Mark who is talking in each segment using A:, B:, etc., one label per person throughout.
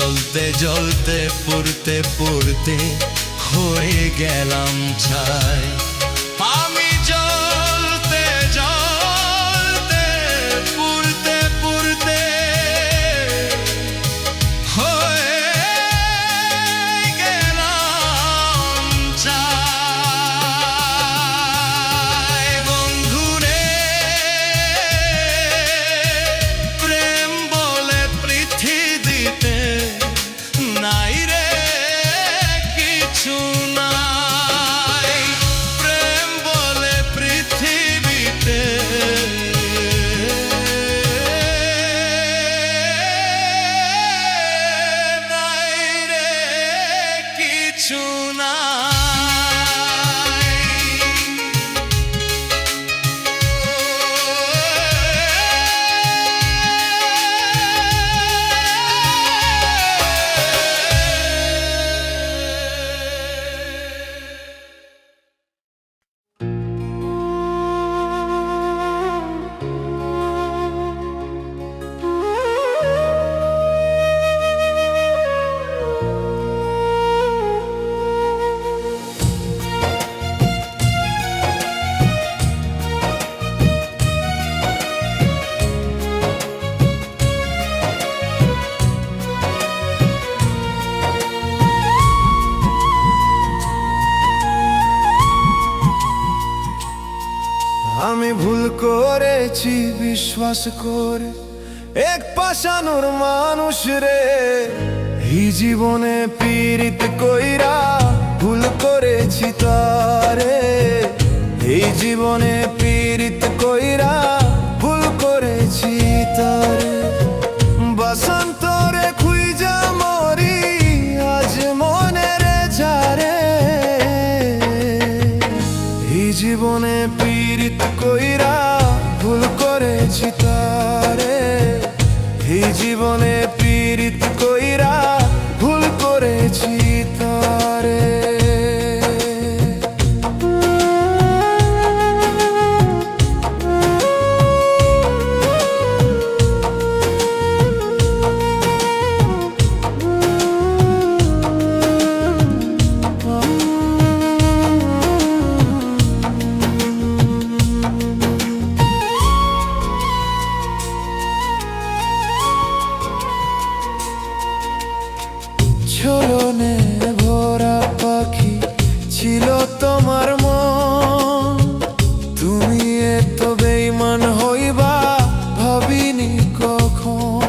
A: জ্বলতে জ্বলতে পুড়তে পুড়তে হয়ে গেলাম ছাই। আমি জ্বলতে জ্বলতে পুড়তে পুড়তে হয়ে গেলাম ছাই। বন্ধুরে প্রেম বলে পৃথিবীতে নাই রে কিছু নাই। প্রেম বলে পৃথিবীতে নাই রে কিছু নাই।
B: আমি ভুল করেছি বিশ্বাস করে এক পাশানোর মানুষ রে। এই জীবনে পীড়িত কইরা ভুল করেছি তারে। এই জীবনে পীড়িত কইরা ভুল করেছি তারে। বসন্তরে খুইজা মরি আজ মনের ঝারে। এই জীবনে পীড়িত কইরা ভুল করেছি তারে। এই জীবনে পীড়িত কইরা ভুল করেছি তারে। ঝোলনে ভরা পাখি ছিল তোমার মন। তুমি এত বেঈমান হইবা ভাবিনি কখন।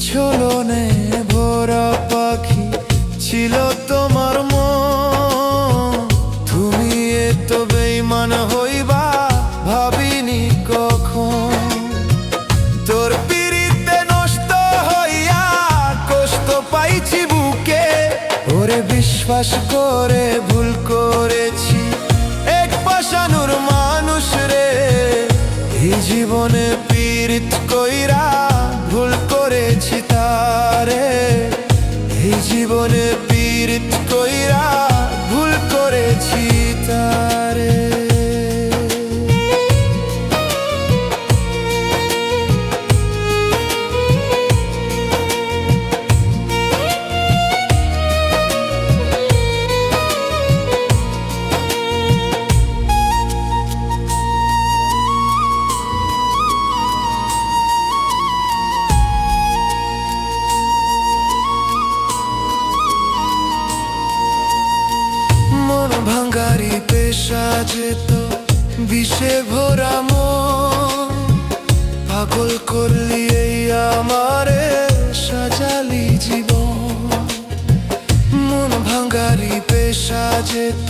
B: ঝোলনে ভরা পাখি ছিল তোমার মন। তুমি এত বেঈমান হইবা ভাবিনি কখন। তোর পিরিতে নষ্ট হইয়া কষ্ট পাইছি বুকে। ওরে বিশ্বাস করে ভুল করেছি এক পাশানোর মানুষ রে। এই জীবনে পীড়িত কইরা ভুল করেছি তারে। এই জীবনে পীড়িত কইরা ভুল করেছি তারে। মন ভাঙ্গারি পেশা যেত বিষে ভরা মন। পাগল করলি এই আমারে সাজালি জীবন। মন ভাঙ্গারি পেশা যেত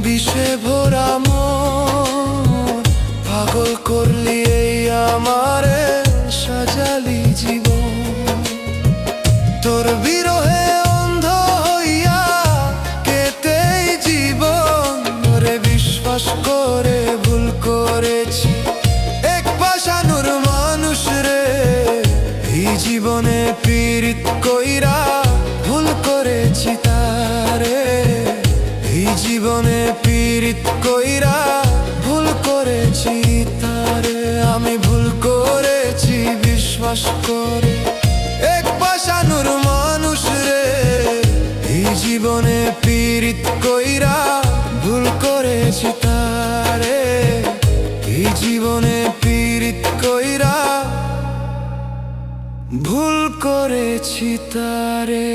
B: বিষে ভরা মন। পাগল করলি এই আমারে সাজালি জীবন। তোর বিরহে অন্ধ হইয়া কেটেই জীবন। ওরে বিশ্বাস করে ভুল করেছি এক পাশানোর মানুষ রে। এই জীবনে পীড়িত কইরা ভুল করেছি তারে। এই জীবনে পীড়িত কইরা ভুল করেছি তারে। আমি ভুল করেছি বিশ্বাস করে এক পাশানোর জীবনে পীড়িত কইরা ভুল করেছি তারে, এই জীবনে পীড়িত কইরা ভুল করেছি তারে।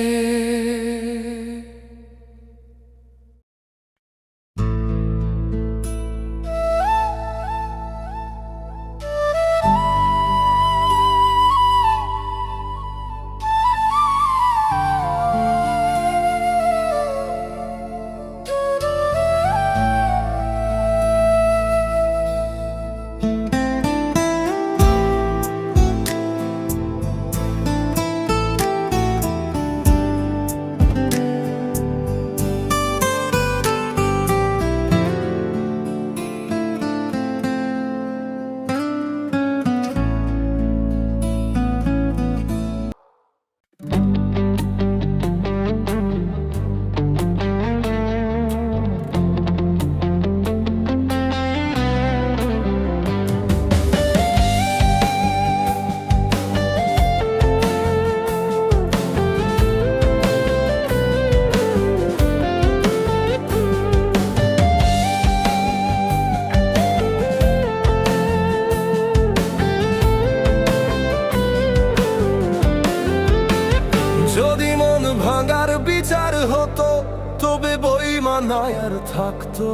B: যদি মন ভাঙার বিচার হতো তবে বইমানায়ার থাকতো,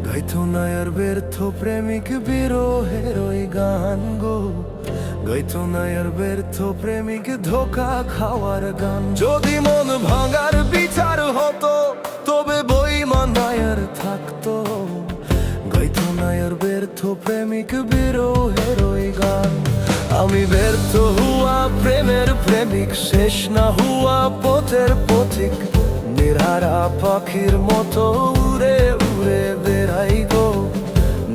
B: গাইতো নায়ার ব্যর্থ প্রেমিক বিরহের ওই গান গো, গাইতো নায়ার ব্যর্থ প্রেমিক ধোকা খাওয়ার গান। যদি মন ভাঙার বিচার হতো তবে বইমানায়ার থাকতো, গাইতো নায়ার ব্যর্থ প্রেমিক বিরহের ওই গান। আমি ব্যর্থ হুয়া প্রেমের প্রেমিক, শেষ না হুয়া পথের পথিক, নিরারা পাখির মতো উড়ে উড়ে বেড়াই গো,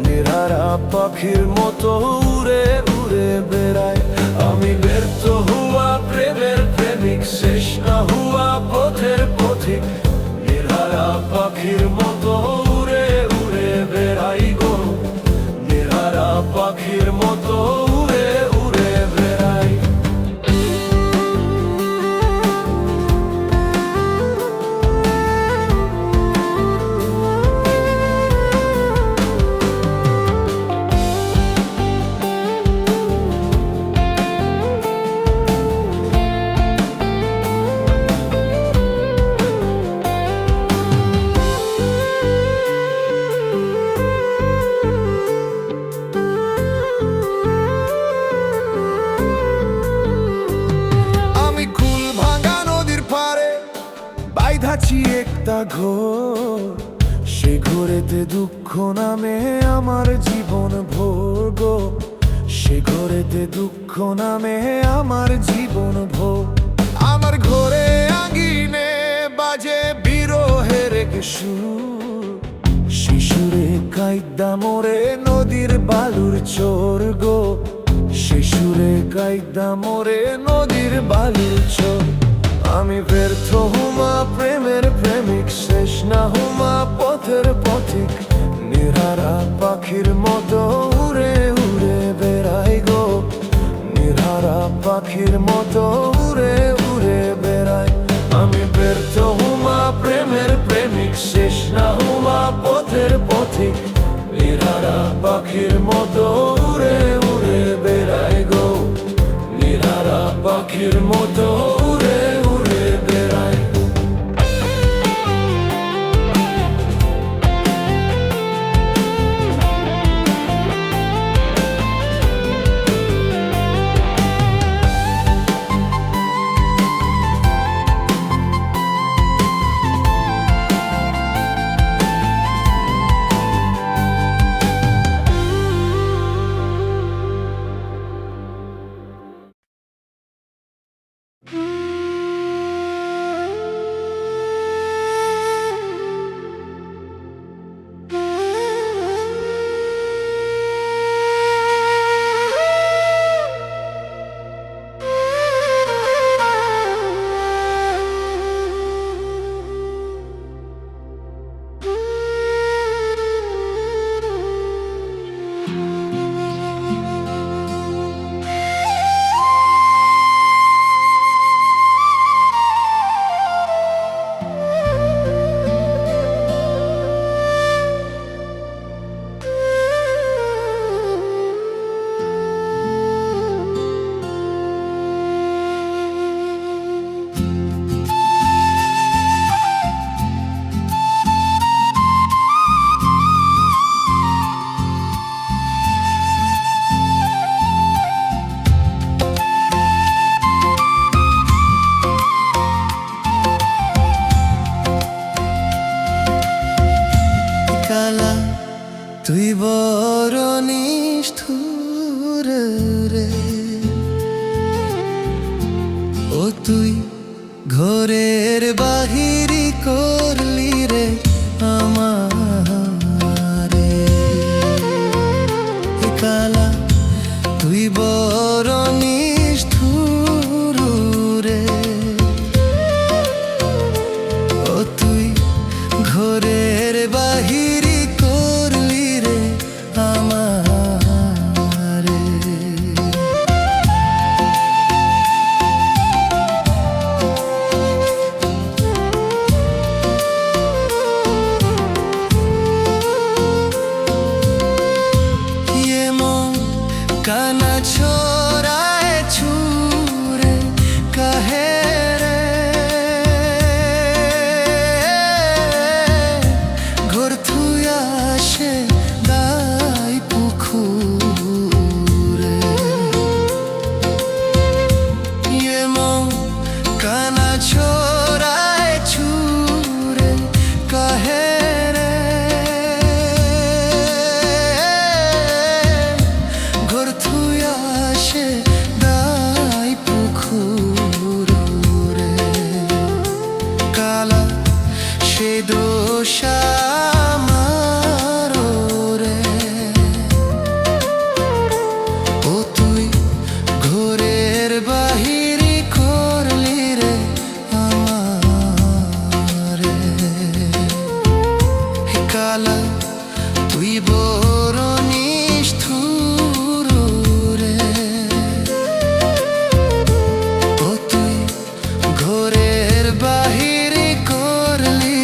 B: নিরারা পাখির মতো উড়ে উড়ে বেড়াই। আমি ব্যর্থ হুয়া প্রেমের প্রেমিক, শেষ না হুয়া পথের পথিক, নিরারা পাখির মতো উড়ে উড়ে বেড়াই গো, নিরারা পাখির মতো উড়ে উড়ে বেড়াই। বাইধাছি একটা ঘোর, সে ঘোরেতে দুঃখ নামে আমার জীবন ভোর গো, সে ঘোরেতে দুঃখ নামে আমার জীবন ভোর। আমার ঘরে আঙ্গিনে বাজে বিরহের এক সুর, শিশুরে কাইদা মোরে নদীর বালুর চোর গো, শিশুরে কাইদা মোরে নদীর বালুর চোর। আমি ব্যর্থ হুমা প্রেমের প্রেমিক, শেষ না হুমা পথের পথিক, নিরারা পাখির মতো উড়ে উড়ে বেড়াই গো, নিরারা পাখির মতো উড়ে উড়ে বেড়াই। আমি ব্যর্থ হুমা প্রেমের প্রেমিক, শেষ না হুমা পথের পথিক, নিরারা পাখির মতো উড়ে উড়ে বেড়াই গো, নিরারা পাখির মতো উড়ে উড়ে বেড়াই।
A: ঘরের বাহিরি করলি রে আমারে কালা তুই বড় নিষ্ঠুর রে ও তুই ঘরের বাহিরি করলি রে আমারে কানা ছোড়ায় ছুরে কাহে রে ঘর থুয়া সে দাই পুকুরে কানা ছোড়ায় ছুরে কাহে সে দোষ আমার রে ও তুই ঘরের বাহিরি করলি রে আমারে কালা তুই বড় নিষ্ঠুর রে ও তুই ঘরের বাহিরি করলি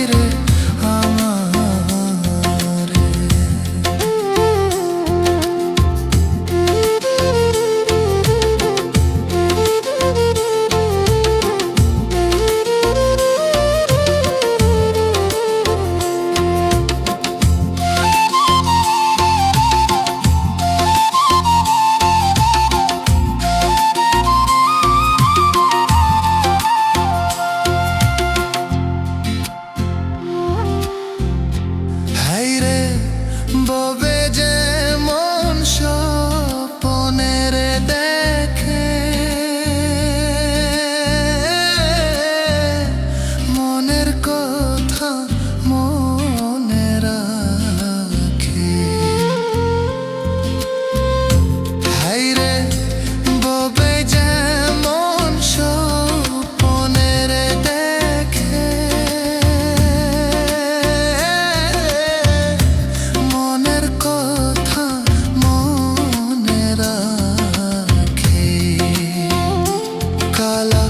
A: ববে যে মন স্বপনের দেখে মনের কথা মনে রাখে হাইরে ববে যে মন স্বপনের দেখে কথা মনে রাখে কালা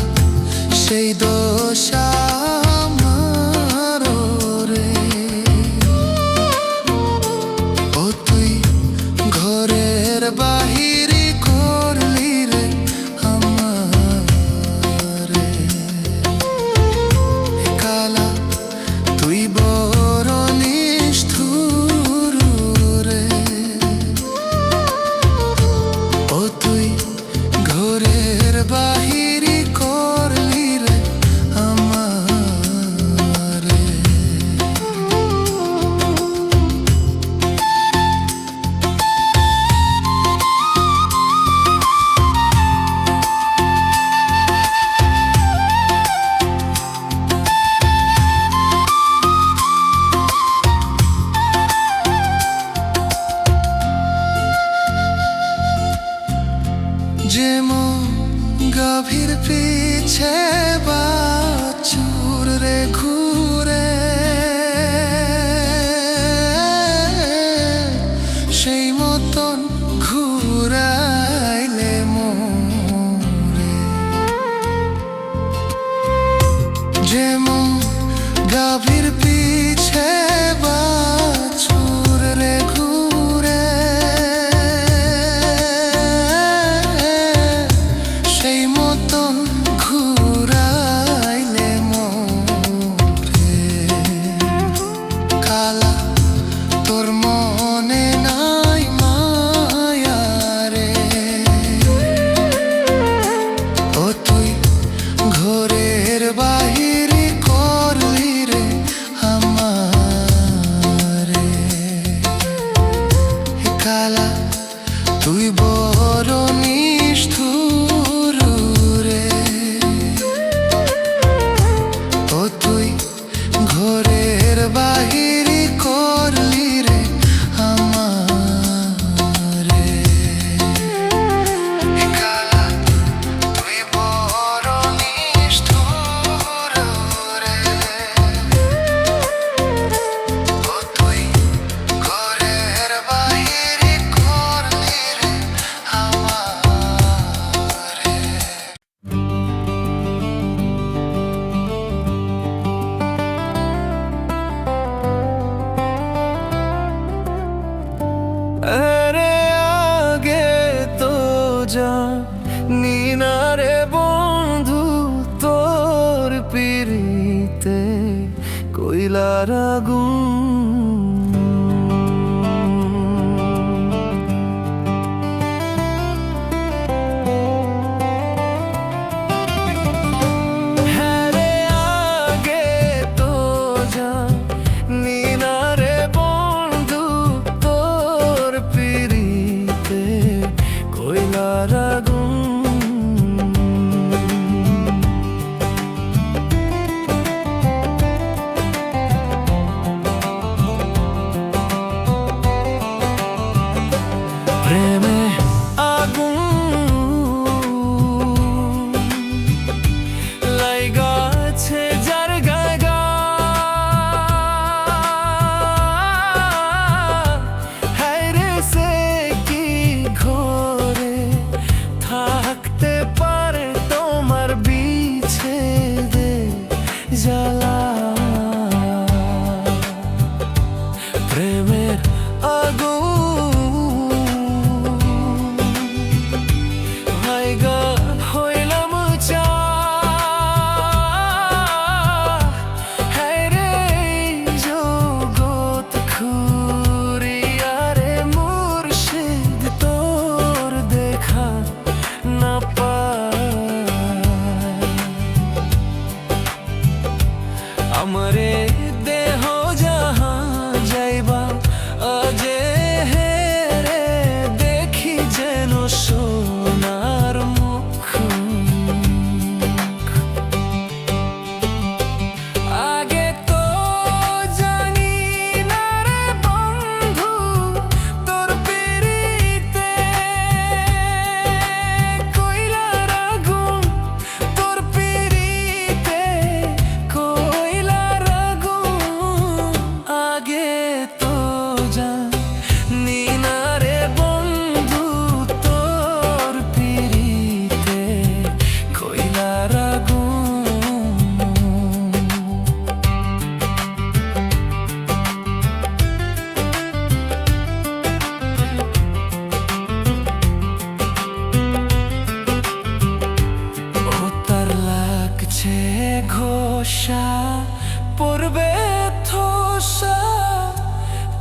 A: সেই দোষ আমার রে ও তুই ঘরের বাহিরি করলি রে আমারে কালা তুই বড় নিষ্ঠুর রে ও তুই ঘরের বাহিরি করলি রে আমারে যেমন গভীর পিছে বাছুর রে ঘুরে সেই মতন ঘুরাইলে মোরে যেমন গভীর পিছে বাছুর রে ঘুরে সেই মতন ঘুরাইলে মোরে কালা তোর মনে নাই মায়া রে ও তুই ঘরের বাহিরি করলি রে পিড়িতে কইলার আগুন। হ্যাঁ রে, আগে তো জানি না রে বন্ধু, তোর পিড়িতে কইলার আগুন। প্রেমে আগুন লাইগাছে যার গায় গা, হায় রে সে কি ঘরে থাকতে পারে তোমার বিচ্ছেদে জ্বালা। প্রেমের আগুন আমারে দেহ যাহা যাইবা আজে হে রে, দেখি যেন সোনার মুখ। আগে তো জানি না রে বন্ধু, তোর পিড়িতে কইলার আগুন, তোর পিড়িতে কইলার আগুন। আগে তো জানি না রে বন্ধু, তোর পিড়িতে কইলার আগুন। ও তার লাগছে ঘোষা, পড়বে থোসা,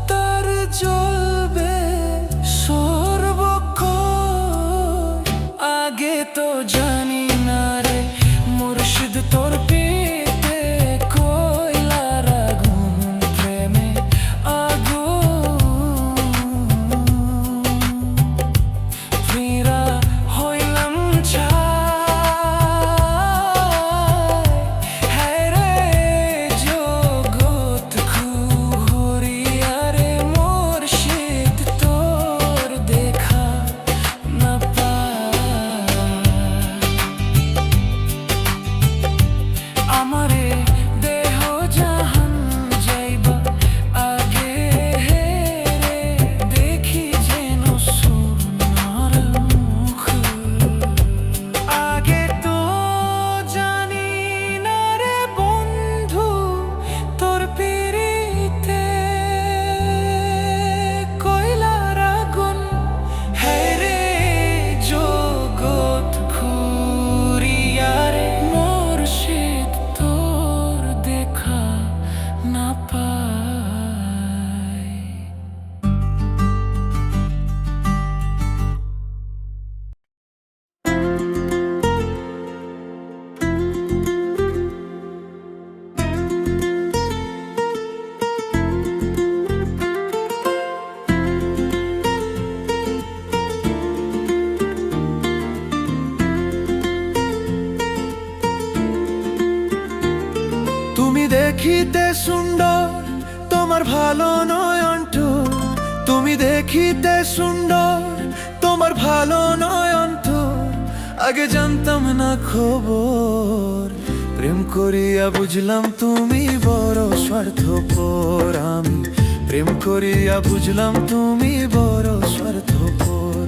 A: তার জ্বলবে সর্বক্ষণ। আগে তো জানি না রে মুর্শিদ, তোর পিতে কইলার আগুন। প্রেমে আগুন ফিরা হইলাম ছাই, হ্যাঁ রে জগৎ খুহরিয়া রে মুর্শিদ, তোর দেখা না পাই। আমারে দেহ জাহান যাইবা আগে হে রে, দেখি যেন সোনার মুখ। আগে তো জানি না রে বন্ধু, তোর পিড়িতে কইলার আগুন, হ্যাঁ রে জগৎ খুরিয়া রে মুর্শিদ, তোর দেখা না পাই। তুমি দেখিতে সুন্দর, তোমার ভালো নয়নটো। তুমি দেখিতে সুন্দর, তোমার ভালো নয়নটো। আগে জানতাম না খবর, প্রেম করিয়া বুঝলাম তুমি বড় স্বার্থপর। আমি প্রেম করিয়া বুঝলাম তুমি বড় স্বার্থপর।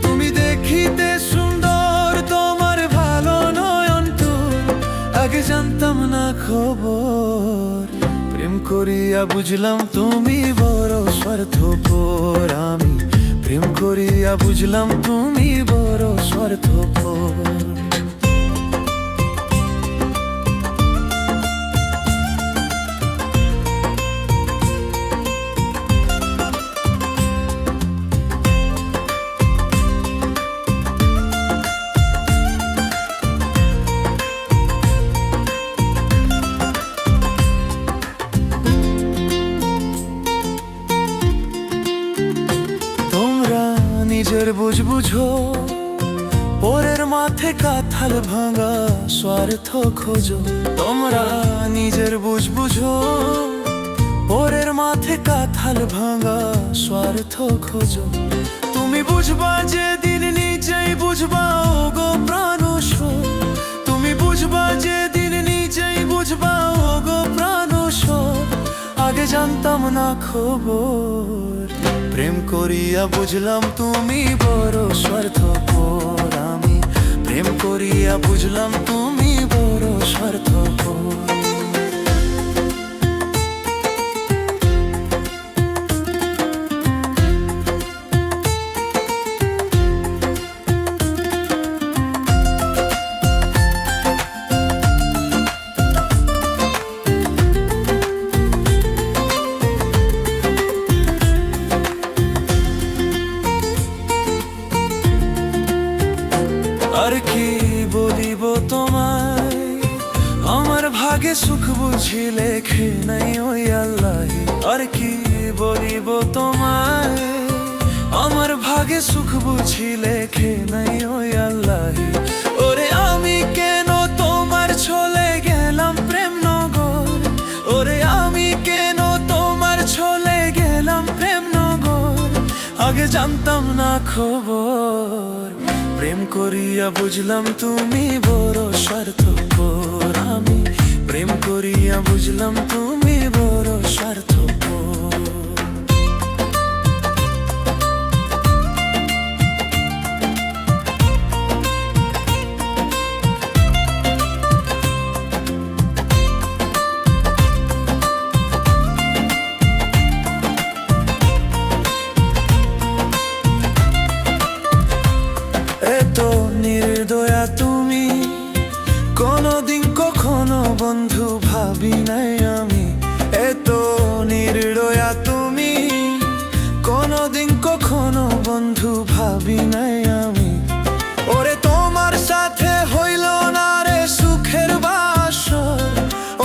A: তুমি দেখিতে সুন্দর, তোমার ভালো নয়নটো। আগে জানতাম না খবর, প্রেম করিয়া বুঝলাম তুমি বড় স্বার্থপর। আমি প্রেম করিয়া বুঝলাম তুমি বড় স্বার্থপর। বুঝো পরের মাঠে কাঁঠাল ভাঙা স্বার্থ খোঁজো। তোমরা নিজের বুঝো পরের মাঠে কাঁঠাল ভাঙা স্বার্থ খোঁজো। তুমি বুঝবা যেদিন নিজেই বুঝবা ও গো প্রাণস্বর। তুমি বুঝবা যেদিন নিজেই বুঝবা ও গো প্রাণস্বর। আগে জানতাম না খবর, প্রেম করিয়া বুঝলাম তুমি বড় স্বার্থপর। আমি প্রেম করিয়া বুঝলাম তুমি বড় স্বার্থপর। আর কি বলিব তোমায়, আমার ভাগে সুখ বুঝি লেখে নাই ওই আল্লাহ। আর কি বলিব তোমায়, আমার ভাগে সুখ বুঝি লেখে নাই ওই আল্লাহ। ওরে আমি কেন তোমার চলে গেলাম প্রেম নগর। ওরে আমি কেন তোমার চলে গেলাম প্রেম নগর। আগে জানতাম না খবর, প্রেম করিয়া বুঝলাম তুমি বড় স্বার্থপর। আমি প্রেম করিয়া বুঝলাম তুমি বড় স্বার্থপর। এত নির্দয়া তুমি, কোনদিন কখনো বন্ধু ভাবি নাই আমি। এত নির্দয়া তুমি, কোনদিন কখনো বন্ধু ভাবি নাই আমি। ওরে তোমার সাথে হইল না রে সুখের বাসর।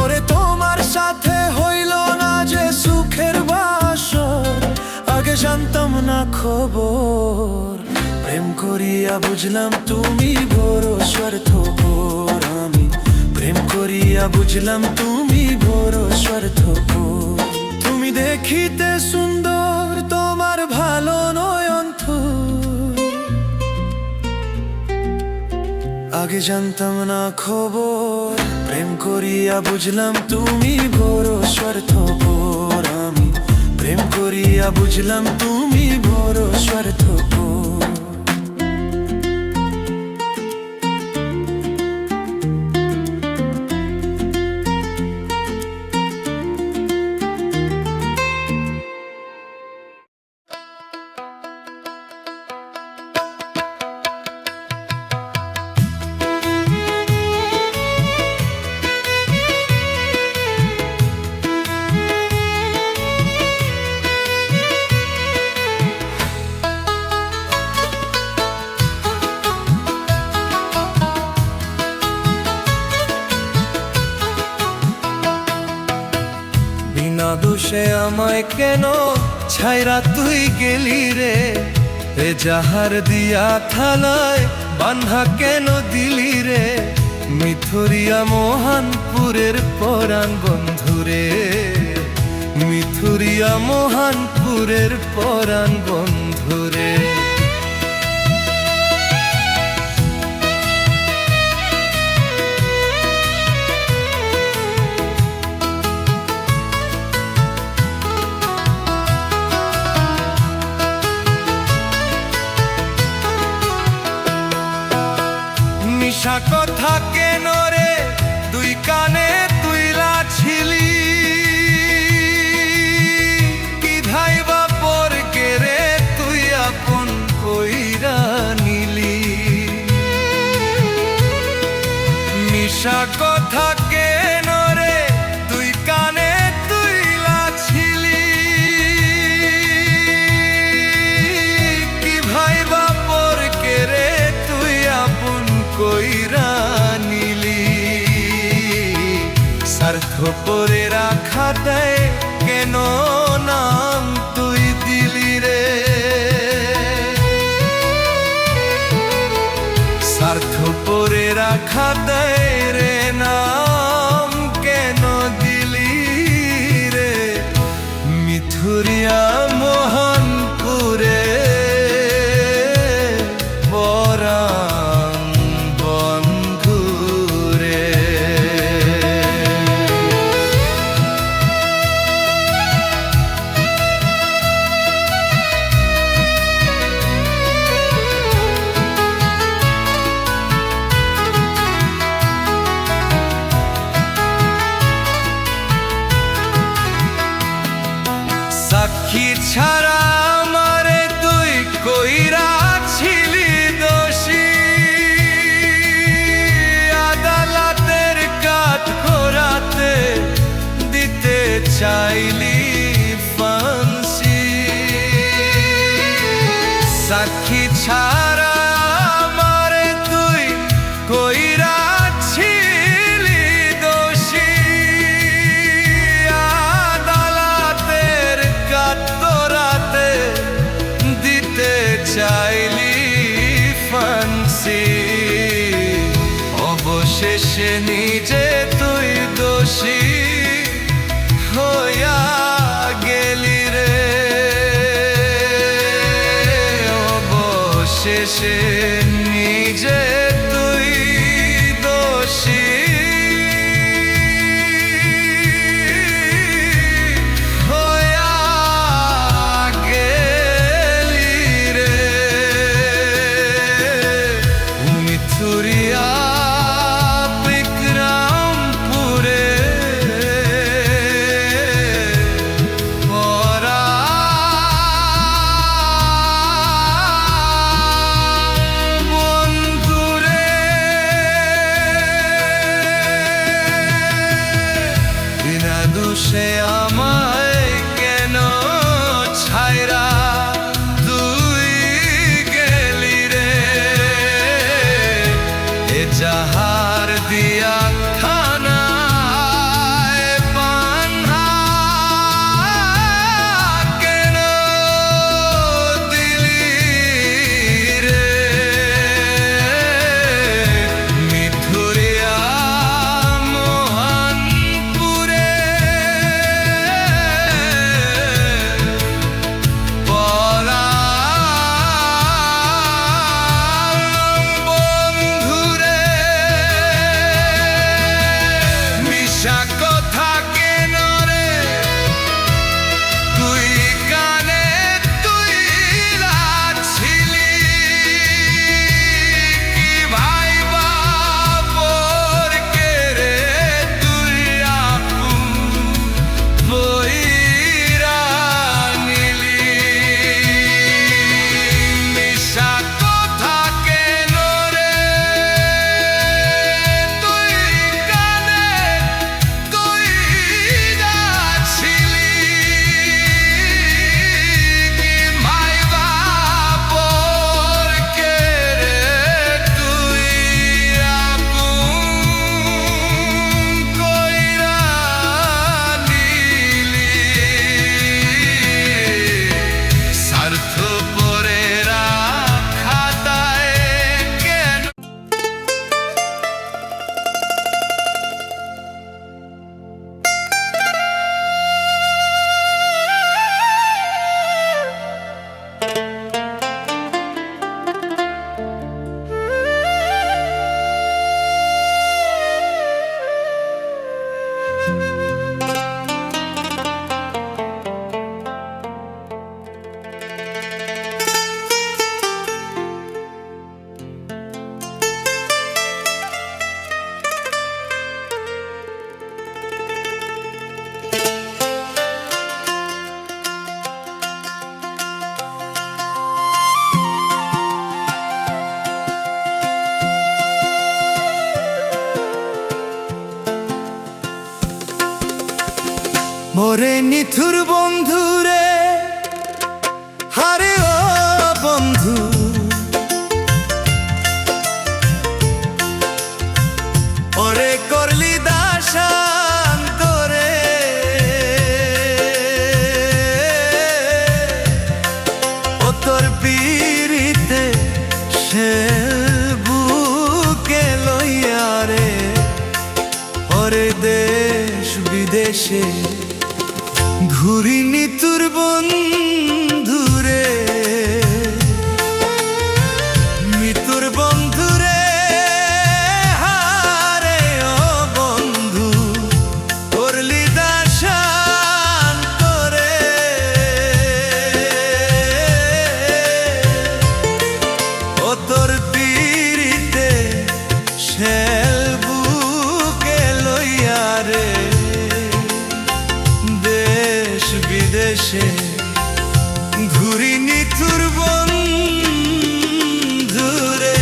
A: ওরে তোমার সাথে হইল না যে সুখের বাসর। আগে জানতাম না খবর, প্রেম করিয়া বুঝলাম তুমি বড় স্বার্থপর। আমি প্রেম করিয়া বুঝলাম তুমি বড় স্বার্থপর। তুমি দেখিতে সুন্দর তোমার ভালো নয়ন থুর। আগে জানতাম না খবর, প্রেম করিয়া বুঝলাম তুমি বড় স্বার্থপর। আমি প্রেম করিয়া বুঝলাম তুমি বড় স্বার্থপর। দোষে আমায় কেন ছাইরা তুই গেলি রে। এ যাহার দিয়া থালায় বান্ধা কেন দিলি রে। মিথুরিয়া মোহনপুরের পরাণ বন্ধুরে। মিথুরিয়া মোহনপুরের পরাণ বন্ধুরে। মিশা কথা কেন রে দুই কানে তুইলা ছিলি। কি ধাইবা পর কে রে তুই আপন কইরা নিলি। মিশা কথা কেন রে দুই কানে তুইলা ছিলি। কি ভাইবা পর কে রে তুই আপন কইরা নিলি। স্বার্থপরের খাতায় কেন নাম তুই দিলি রে। চাইলি ফান্সি সাক্ষী ছাড়া আমারে তুই কইরা ছিলি দোষী আদালতের কাতরাতে দিতে চাইলি ফান্সি অবশেষে নিজে তুই দোষী হইয়া গেলি রে অবশেষে নিজে তুই দোষী হইয়া গেলি রে মিথুরিয়া সে আমায় কেন ছাইরা তুই গেলি রে এ যাহার দিয়া খানায় বান্ধা কেন দিলি রে মিথুরিয়া কথা কেন রে তুই কানে তুই লাছিলি কি ভাই বাপর কে রে তুই আপন বইরা নিলি মিশা কথা কেন রে তুই কানে মোরে নিথুর বন্ধু রে হারে ও বন্ধু ওরে করলি দাসান্তরে ও তোর পীড়িতে সে বুকে লইয়া রে ওরে দেশ বিদেশে ঘুরি নিতুর বন্ধু রে মিতুর বন্ধু রে হারে ও বন্ধু করলি দাসান্তরে ও তোর পীড়িতে শেল বুকে লইয়া রে বিদেশে ঘুরি নিথুর বন্ধু রে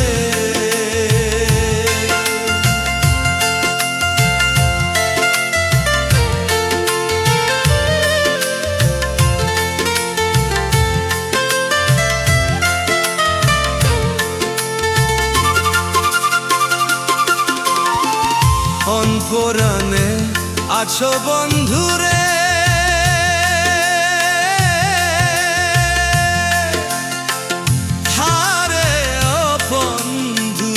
A: আছো বন্ধুরে হারে ও বন্ধু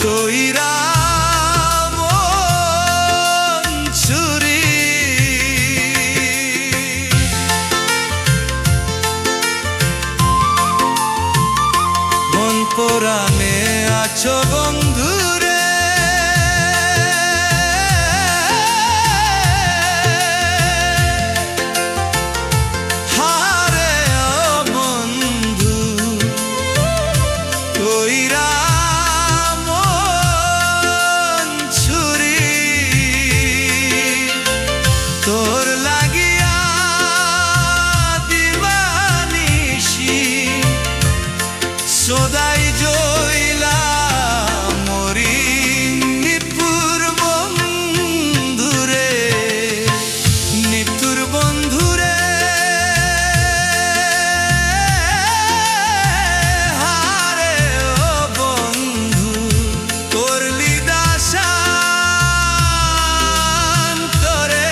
A: তৈরা মন ছুরি মন পোড়ানে আছো বন্ধুরে হারে ও বন্ধু কইরা মন ছুরি তোর লাগিয়া দিবানিশি সদাই জইলা মরি নিপুর বন্ধুরে নিপুর বন্ধুরে হারে ও বন্ধু তোর লিদাসান্তরে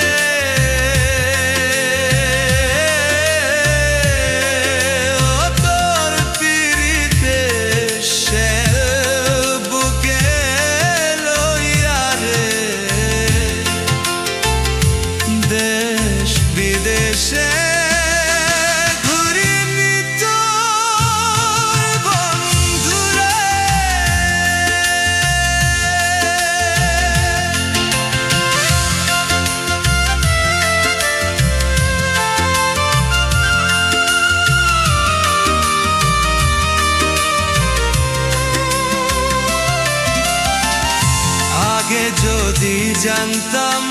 A: ও তোর পিরিতে বুকে লইয়া রে দেশ বিদেশে ঘুরি তোর বন্ধুরে আগে যদি জানতাম